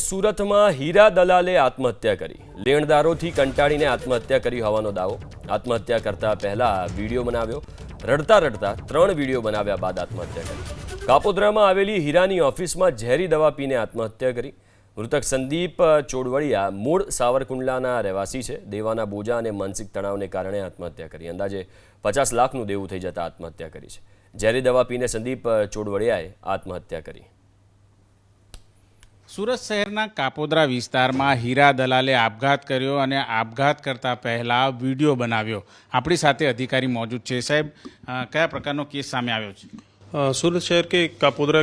सूरत में हीरा दलाले आत्महत्या करी। लेणदारोथी कंटाळीने आत्महत्या करी होવાનો दावो। आत्महत्या करता पहला वीडियो बनाव्यो। रड़ता रड़ता 3 वीडियो बनाव्या बाद आत्महत्या करी। कापोद्रामां आवेली हीरानी ऑफिसमां झेरी दवा पीने आत्महत्या करी। मृतक संदीप चोडवड़िया मूळ सावरकुंडलाना રહેવાસી છે। દેવાના બોજા અને માનસિક તણાવને કારણે આત્મહત્યા કરી। અંદાજે 50 લાખનું દેવું થઈ જતા આત્મહત્યા કરી છે। ઝેરી દવા પીને સંદીપ ચોડવડિયાએ આત્મહત્યા કરી। सूरत शहरना कापोद्रा विस्तारमां हीरा दलाले आपघात कर्यो अने आपघात करता पहला वीडियो बनाव्यो। आपणी साथे अधिकारी मौजूद छे। साहेब, कया प्रकारनो केस सामे आव्यो छे? सूरत शहर के कापोद्रा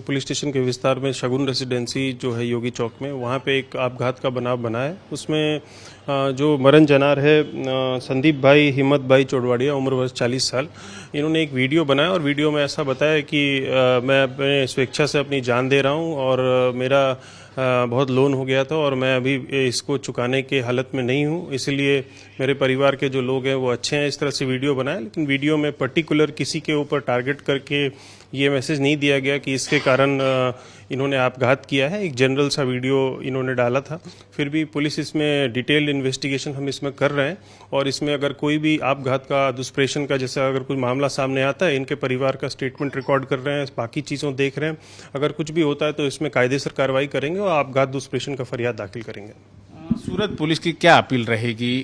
पुलिस स्टेशन के विस्तार में शगुन रेसिडेंसी जो है योगी चौक में, वहाँ पे एक आपघात का बनाव बना है। उसमें जो मरण जनार है संदीप भाई हिम्मत भाई चोडवाड़िया, उम्र वर्ष 40 साल, इन्होंने एक वीडियो बनाया और वीडियो में ऐसा बताया कि मैं अपने स्वेच्छा से अपनी जान दे रहा हूँ और मेरा बहुत लोन हो गया था और मैं अभी इसको चुकाने के हालत में नहीं हूँ, इसलिए मेरे परिवार के जो लोग हैं वो अच्छे हैं। इस तरह से वीडियो बनाया, लेकिन वीडियो में पर्टिकुलर किसी के ऊपर टारगेट करके ये मैसेज नहीं दिया गया कि इसके कारण इन्होंने आपघात किया है। एक जनरल सा वीडियो इन्होंने डाला था। फिर भी पुलिस इसमें डिटेल्ड इन्वेस्टिगेशन हम इसमें कर रहे हैं और इसमें अगर कोई भी आपघात का, दुष्प्रेषण का जैसा अगर कोई मामला सामने आता है, इनके परिवार का स्टेटमेंट रिकॉर्ड कर रहे हैं, बाकी चीज़ों देख रहे हैं। अगर कुछ भी होता है तो इसमें कायदेसर कार्रवाई करेंगे और आपघात दुष्प्रेषण का फरियाद दाखिल करेंगे। सूरत पुलिस की क्या अपील रहेगी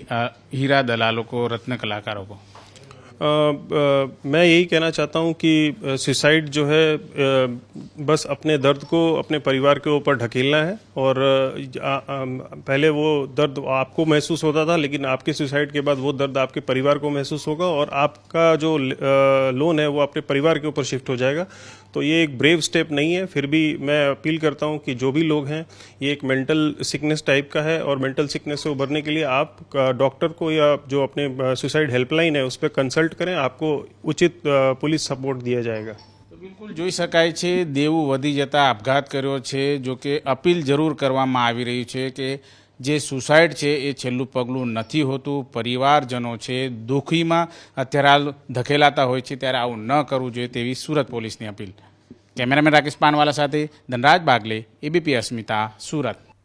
हीरा दलालों को, रत्न कलाकारों को? मैं यही कहना चाहता हूं कि सुसाइड जो है बस अपने दर्द को अपने परिवार के ऊपर ढकेलना है और पहले वो दर्द आपको महसूस होता था, लेकिन आपके सुसाइड के बाद वो दर्द आपके परिवार को महसूस होगा और आपका जो लोन है वो अपने परिवार के ऊपर शिफ्ट हो जाएगा। तो ये एक ब्रेव स्टेप नहीं है। फिर भी मैं अपील करता हूं कि जो भी लोग हैं, ये एक मेंटल सिकनेस टाइप का है और मेंटल सिकनेस से उभरने के लिए आप डॉक्टर को या जो अपने सुसाइड हेल्पलाइन है उस पर कंसल्ट करें, आपको उचित पुलिस सपोर्ट दिया जाएगा। तो बिल्कुल જોઈ શકાય છે, દેવું વધી જતા આપઘાત કર્યો છે। જો કે અપીલ જરૂર કરવામાં આવી રહી છે કે જે સુસાઇડ છે એ છેલ્લું પગલું નથી હોતું। પરિવારજનો છે દુઃખીમાં અત્યારે હાલ ધકેલાતા હોય છે, ત્યારે આવું ન કરવું જોઈએ તેવી સુરત પોલીસની અપીલ। કેમેરામેન રાકેશ પાનવાલા સાથે ધનરાજ બાગલે, એબીપી અસ્મિતા, સુરત।